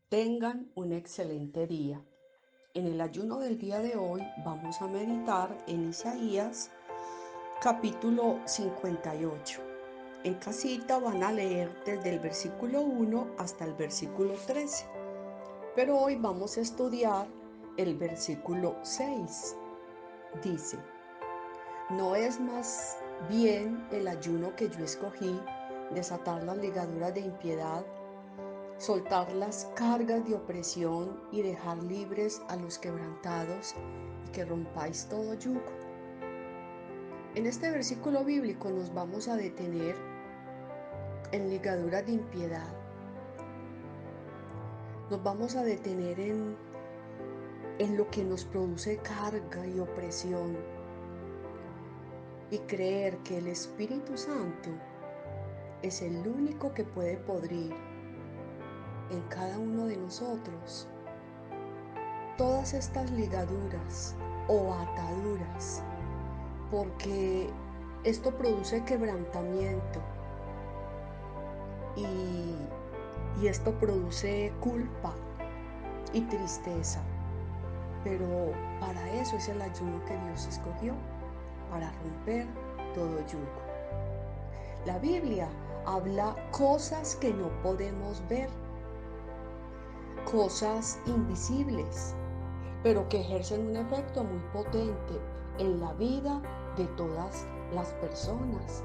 Tengan un excelente día. En el ayuno del día de hoy vamos a meditar en Isaías capítulo 58. En casita van a leer desde el versículo 1 hasta el versículo 13. Pero hoy vamos a estudiar el versículo 6. Dice: ¿No es más bien el ayuno que yo escogí, desatar las ligaduras de impiedad, soltar las cargas de opresión y dejar libres a los quebrantados, y que rompáis todo yugo? En este versículo bíblico nos vamos a detener en ligaduras de impiedad. Nos vamos a detener en lo que nos produce carga y opresión, y creer que el Espíritu Santo es el único que puede podrir en cada uno de nosotros todas estas ligaduras o ataduras, porque esto produce quebrantamiento y esto produce culpa y tristeza. Pero para eso es el ayuno que Dios escogió, para romper todo yugo. La Biblia habla cosas que no podemos ver, cosas invisibles, pero que ejercen un efecto muy potente en la vida de todas las personas.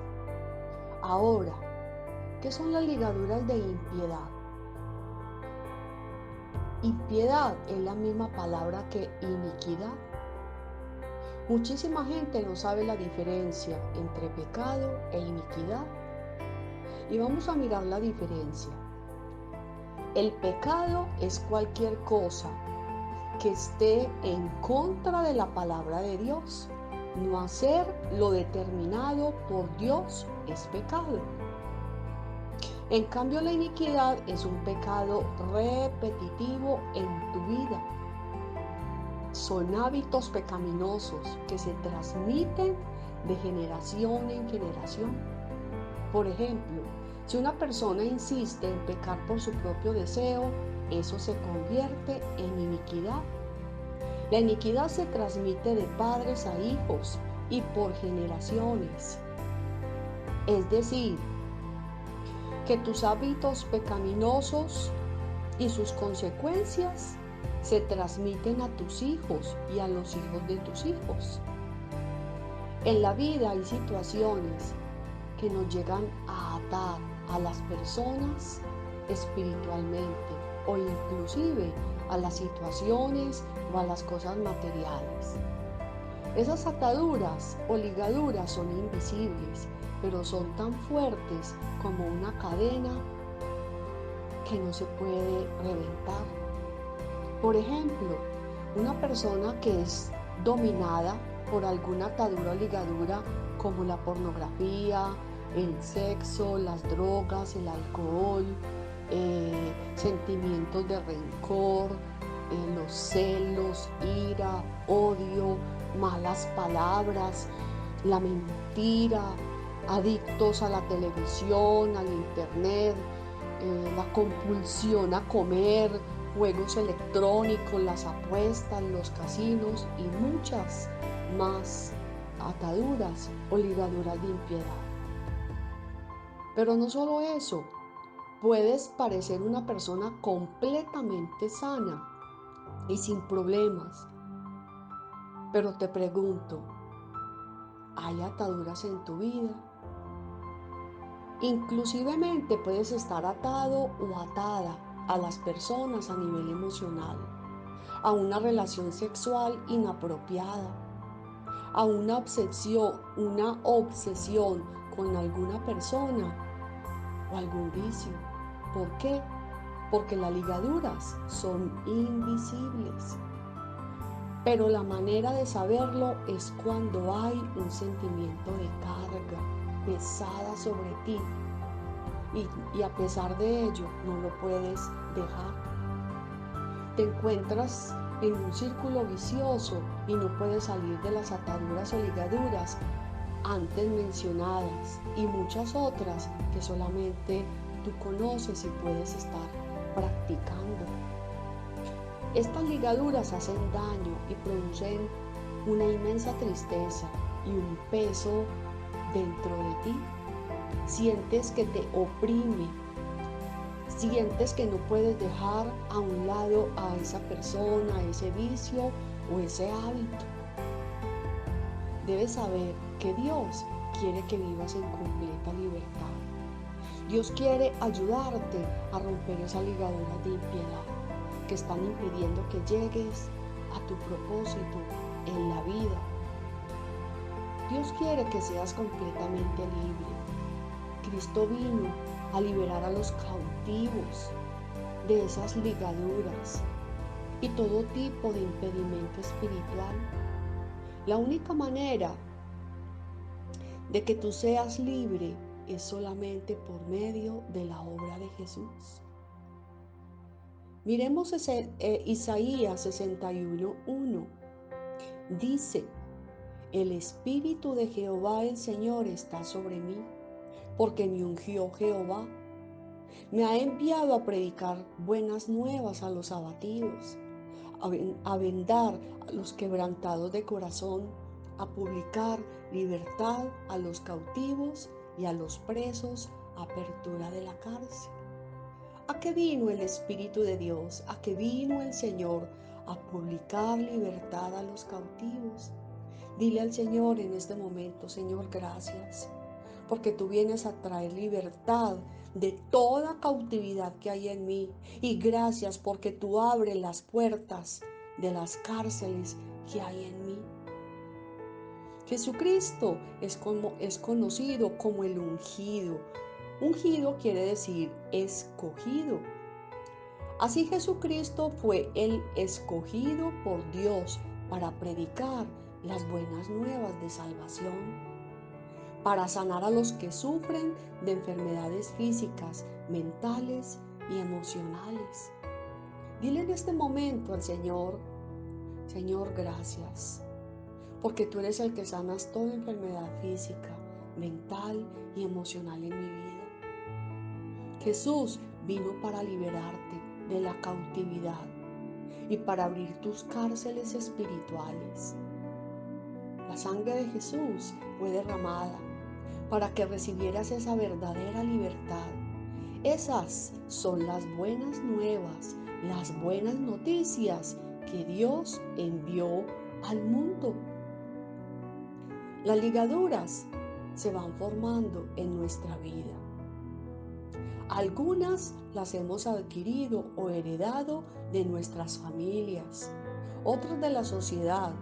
Ahora, ¿qué son las ligaduras de impiedad? Impiedad es la misma palabra que iniquidad. Muchísima gente no sabe la diferencia entre pecado e iniquidad. Y vamos a mirar la diferencia. El pecado es cualquier cosa que esté en contra de la palabra de Dios. No hacer lo determinado por Dios es pecado. En cambio, la iniquidad es un pecado repetitivo en tu vida. Son hábitos pecaminosos que se transmiten de generación en generación. Por ejemplo, si una persona insiste en pecar por su propio deseo, eso se convierte en iniquidad. La iniquidad se transmite de padres a hijos y por generaciones. Es decir, que tus hábitos pecaminosos y sus consecuencias se transmiten a tus hijos y a los hijos de tus hijos. En la vida hay situaciones que nos llegan a atar a las personas espiritualmente o inclusive a las situaciones o a las cosas materiales. Esas ataduras o ligaduras son invisibles, pero son tan fuertes como una cadena que no se puede reventar. Por ejemplo, una persona que es dominada por alguna atadura o ligadura como la pornografía, el sexo, las drogas, el alcohol, sentimientos de rencor, los celos, ira, odio, malas palabras, la mentira, adictos a la televisión, al internet, la compulsión a comer, juegos electrónicos, las apuestas, los casinos y muchas más ataduras o ligaduras de impiedad. Pero no solo eso, puedes parecer una persona completamente sana y sin problemas, pero te pregunto, ¿hay ataduras en tu vida? Inclusivemente puedes estar atado o atada a las personas a nivel emocional, a una relación sexual inapropiada, a una obsesión con alguna persona o algún vicio. ¿Por qué? Porque las ligaduras son invisibles. Pero la manera de saberlo es cuando hay un sentimiento de carga pesada sobre ti y a pesar de ello no lo puedes dejar. Te encuentras en un círculo vicioso y no puedes salir de las ataduras o ligaduras antes mencionadas y muchas otras que solamente tú conoces y puedes estar practicando. Estas ligaduras hacen daño y producen una inmensa tristeza y un peso dentro de ti. Sientes que te oprime, sientes que no puedes dejar a un lado a esa persona, a ese vicio o ese hábito. Debes saber que Dios quiere que vivas en completa libertad. Dios quiere ayudarte a romper esas ligaduras de impiedad que están impidiendo que llegues a tu propósito en la vida. Dios quiere que seas completamente libre. Cristo vino a liberar a los cautivos de esas ligaduras y todo tipo de impedimento espiritual. La única manera de que tú seas libre es solamente por medio de la obra de Jesús. Miremos Isaías 61:1. Dice: el Espíritu de Jehová el Señor está sobre mí, porque me ungió Jehová. Me ha enviado a predicar buenas nuevas a los abatidos, a vendar a los quebrantados de corazón, a publicar libertad a los cautivos y a los presos, apertura de la cárcel. ¿A qué vino el Espíritu de Dios? ¿A qué vino el Señor? A publicar libertad a los cautivos. Dile al Señor en este momento: Señor, gracias, porque tú vienes a traer libertad de toda cautividad que hay en mí. Y gracias porque tú abres las puertas de las cárceles que hay en mí. Jesucristo es conocido como el ungido. Ungido quiere decir escogido. Así Jesucristo fue el escogido por Dios para predicar las buenas nuevas de salvación, para sanar a los que sufren de enfermedades físicas, mentales y emocionales. Dile en este momento al Señor: Señor, gracias, porque tú eres el que sanas toda enfermedad física, mental y emocional en mi vida. Jesús vino para liberarte de la cautividad y para abrir tus cárceles espirituales. La sangre de Jesús fue derramada para que recibieras esa verdadera libertad. Esas son las buenas nuevas, las buenas noticias que Dios envió al mundo. Las ligaduras se van formando en nuestra vida. Algunas las hemos adquirido o heredado de nuestras familias, otras de la sociedad,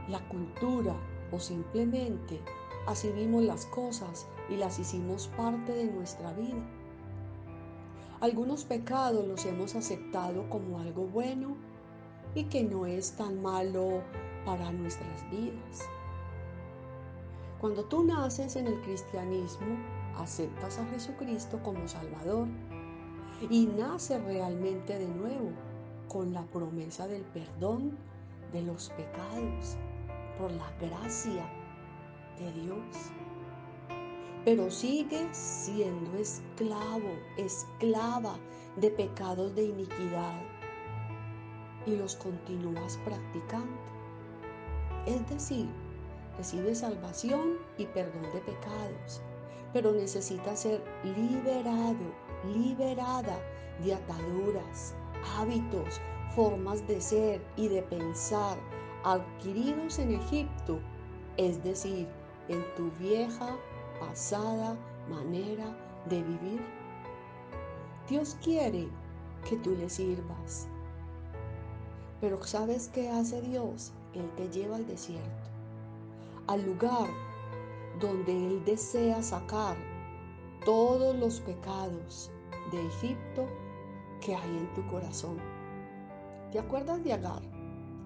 la cultura o simplemente así vimos las cosas y las hicimos parte de nuestra vida. Algunos pecados los hemos aceptado como algo bueno y que no es tan malo para nuestras vidas. Cuando tú naces en el cristianismo, aceptas a Jesucristo como Salvador y naces realmente de nuevo con la promesa del perdón de los pecados por la gracia de Dios. Pero sigues siendo esclavo, esclava de pecados de iniquidad y los continúas practicando. Es decir, recibes salvación y perdón de pecados, pero necesitas ser liberado, liberada de ataduras, hábitos, formas de ser y de pensar adquiridos en Egipto, es decir, en tu vieja, pasada manera de vivir. Dios quiere que tú le sirvas, pero ¿sabes qué hace Dios? Él te lleva al desierto, al lugar donde Él desea sacar todos los pecados de Egipto que hay en tu corazón. ¿Te acuerdas de Agar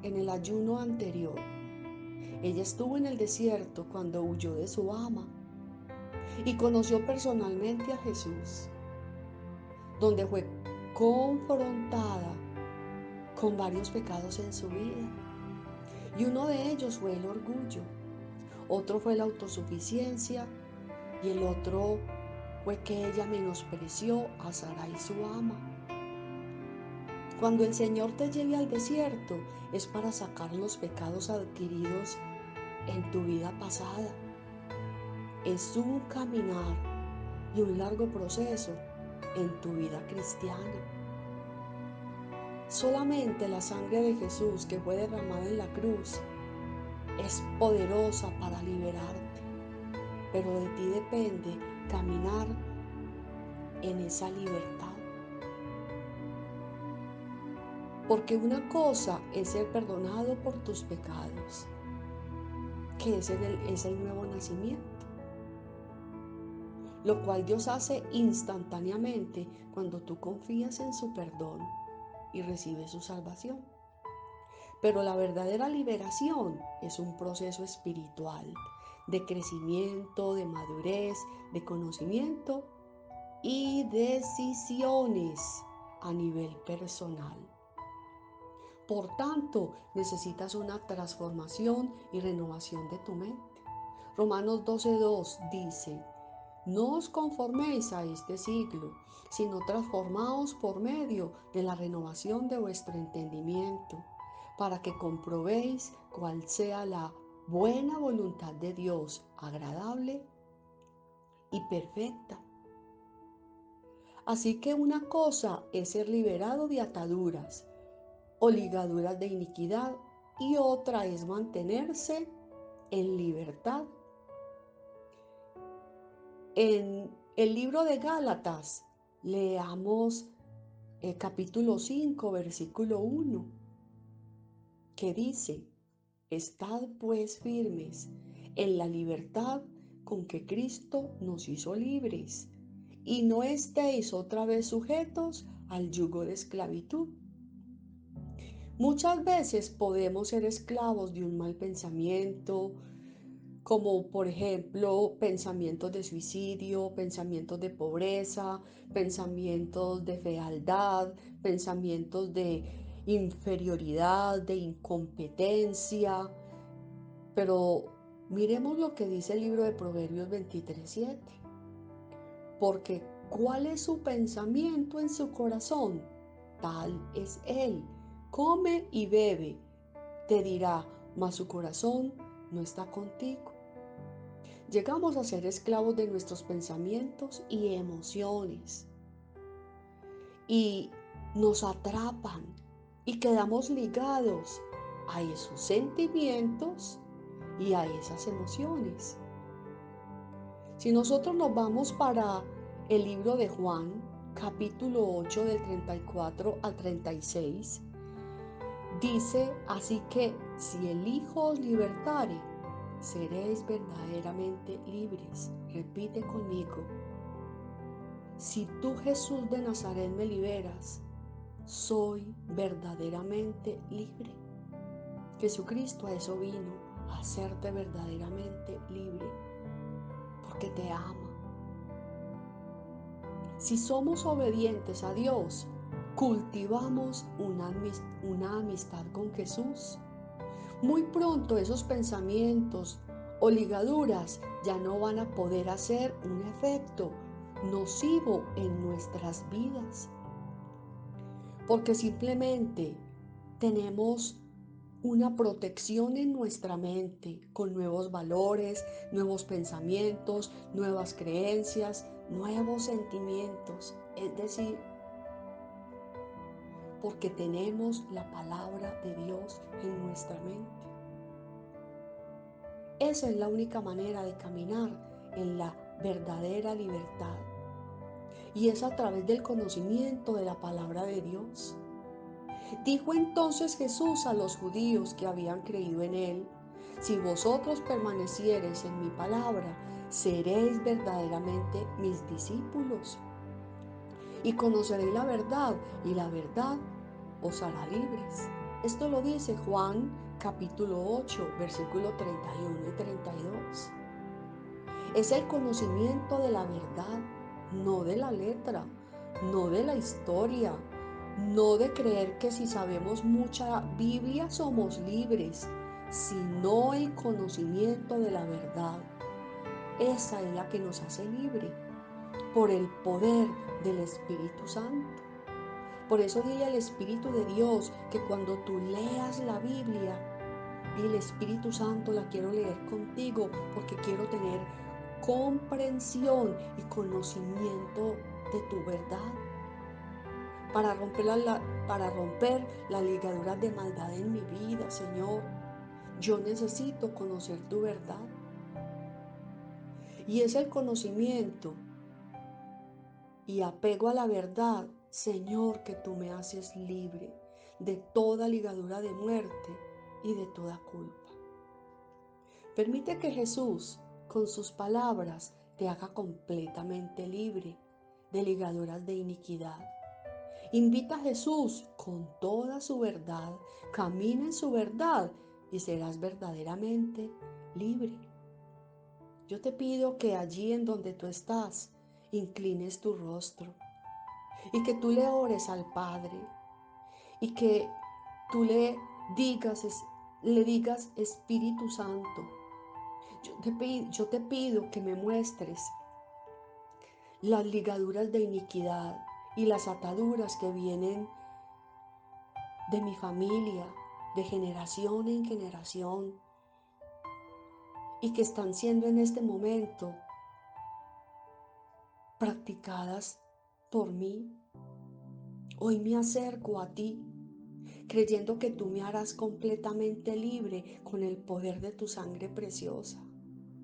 en el ayuno anterior? Ella estuvo en el desierto cuando huyó de su ama y conoció personalmente a Jesús, donde fue confrontada con varios pecados en su vida. Y uno de ellos fue el orgullo, otro fue la autosuficiencia y el otro fue que ella menospreció a Sarai su ama. Cuando el Señor te lleve al desierto, es para sacar los pecados adquiridos en tu vida pasada. Es un caminar y un largo proceso en tu vida cristiana. Solamente la sangre de Jesús que fue derramada en la cruz es poderosa para liberarte, pero de ti depende caminar en esa libertad. Porque una cosa es ser perdonado por tus pecados, que es el nuevo nacimiento, lo cual Dios hace instantáneamente cuando tú confías en su perdón y recibes su salvación. Pero la verdadera liberación es un proceso espiritual de crecimiento, de madurez, de conocimiento y decisiones a nivel personal. Por tanto, necesitas una transformación y renovación de tu mente. Romanos 12:2 dice: no os conforméis a este siglo, sino transformaos por medio de la renovación de vuestro entendimiento, para que comprobéis cuál sea la buena voluntad de Dios, agradable y perfecta. Así que una cosa es ser liberado de ataduras o ligaduras de iniquidad, y otra es mantenerse en libertad. En el libro de Gálatas leamos el capítulo 5, versículo 1, que dice: estad pues firmes en la libertad con que Cristo nos hizo libres, y no estéis otra vez sujetos al yugo de esclavitud. Muchas veces podemos ser esclavos de un mal pensamiento, como por ejemplo pensamientos de suicidio, pensamientos de pobreza, pensamientos de fealdad, pensamientos de inferioridad, de incompetencia. Pero miremos lo que dice el libro de Proverbios 23:7. Porque ¿cuál es su pensamiento en su corazón? Tal es él. Come y bebe, te dirá, mas su corazón no está contigo. Llegamos a ser esclavos de nuestros pensamientos y emociones, y nos atrapan y quedamos ligados a esos sentimientos y a esas emociones. Si nosotros nos vamos para el libro de Juan, capítulo 8, del 34 al 36, dice: así que si el Hijo os libertare, seréis verdaderamente libres. Repite conmigo: si tú, Jesús de Nazaret, me liberas, soy verdaderamente libre. Jesucristo a eso vino, a hacerte verdaderamente libre, porque te ama. Si somos obedientes a Dios, cultivamos una amistad con Jesús. Muy pronto esos pensamientos o ligaduras ya no van a poder hacer un efecto nocivo en nuestras vidas, porque simplemente tenemos una protección en nuestra mente con nuevos valores, nuevos pensamientos, nuevas creencias, nuevos sentimientos. Es decir, porque tenemos la palabra de Dios en nuestra mente. Esa es la única manera de caminar en la verdadera libertad, y es a través del conocimiento de la palabra de Dios. Dijo entonces Jesús a los judíos que habían creído en él: si vosotros permaneciereis en mi palabra, seréis verdaderamente mis discípulos, y conoceréis la verdad, y la verdad os hará libres. Esto lo dice Juan capítulo 8, versículo 31 y 32. Es el conocimiento de la verdad, no de la letra, no de la historia, no de creer que si sabemos mucha Biblia somos libres, sino el conocimiento de la verdad. Esa es la que nos hace libre por el poder del Espíritu Santo. Por eso dile al Espíritu de Dios que cuando tú leas la Biblia, dile: Espíritu Santo, la quiero leer contigo porque quiero tener comprensión y conocimiento de tu verdad, para romper las ligaduras de maldad en mi vida, Señor. Yo necesito conocer tu verdad. Y es el conocimiento y apego a la verdad, Señor, que tú me haces libre de toda ligadura de muerte y de toda culpa. Permite que Jesús, con sus palabras, te haga completamente libre de ligaduras de iniquidad. Invita a Jesús con toda su verdad, camina en su verdad y serás verdaderamente libre. Yo te pido que allí en donde tú estás, inclines tu rostro y que tú le ores al Padre y que tú le digas: Espíritu Santo, yo te pido que me muestres las ligaduras de iniquidad y las ataduras que vienen de mi familia, de generación en generación, y que están siendo en este momento practicadas por mí. Hoy me acerco a ti, creyendo que tú me harás completamente libre con el poder de tu sangre preciosa,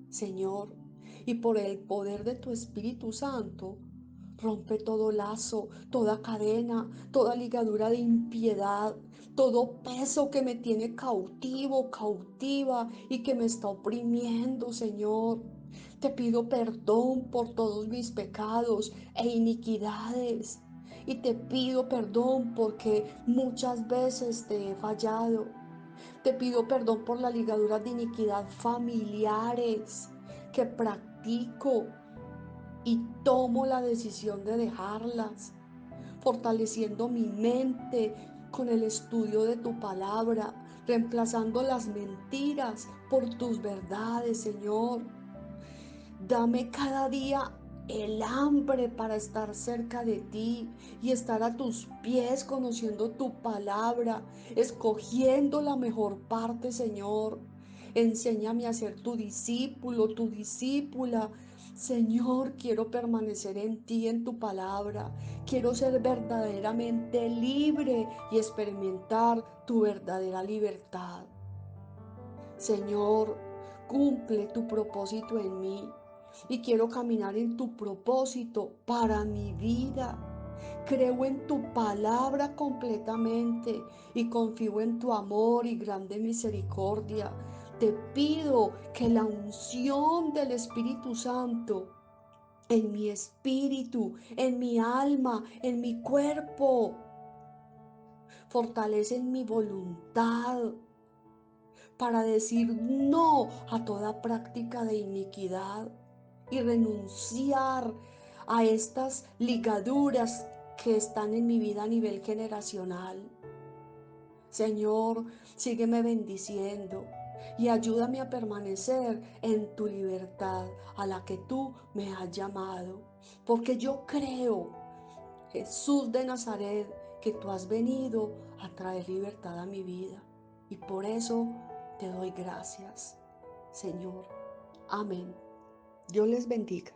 Señor, y por el poder de tu Espíritu Santo. Rompe todo lazo, toda cadena, toda ligadura de impiedad, todo peso que me tiene cautivo, cautiva y que me está oprimiendo, Señor. Te pido perdón por todos mis pecados e iniquidades. Y te pido perdón porque muchas veces te he fallado. Te pido perdón por las ligaduras de iniquidad familiares que practico y tomo la decisión de dejarlas, fortaleciendo mi mente con el estudio de tu palabra, reemplazando las mentiras por tus verdades, Señor. Dame cada día el hambre para estar cerca de ti y estar a tus pies conociendo tu palabra, escogiendo la mejor parte, Señor. Enséñame a ser tu discípulo, tu discípula. Señor, quiero permanecer en ti, en tu palabra. Quiero ser verdaderamente libre y experimentar tu verdadera libertad. Señor, cumple tu propósito en mí y quiero caminar en tu propósito para mi vida. Creo en tu palabra completamente y confío en tu amor y grande misericordia. Te pido que la unción del Espíritu Santo en mi espíritu, en mi alma, en mi cuerpo, fortalece mi voluntad para decir no a toda práctica de iniquidad y renunciar a estas ligaduras que están en mi vida a nivel generacional. Señor, sígueme bendiciendo y ayúdame a permanecer en tu libertad a la que tú me has llamado, porque yo creo, Jesús de Nazaret, que tú has venido a traer libertad a mi vida. Y por eso te doy gracias, Señor. Amén. Dios les bendiga.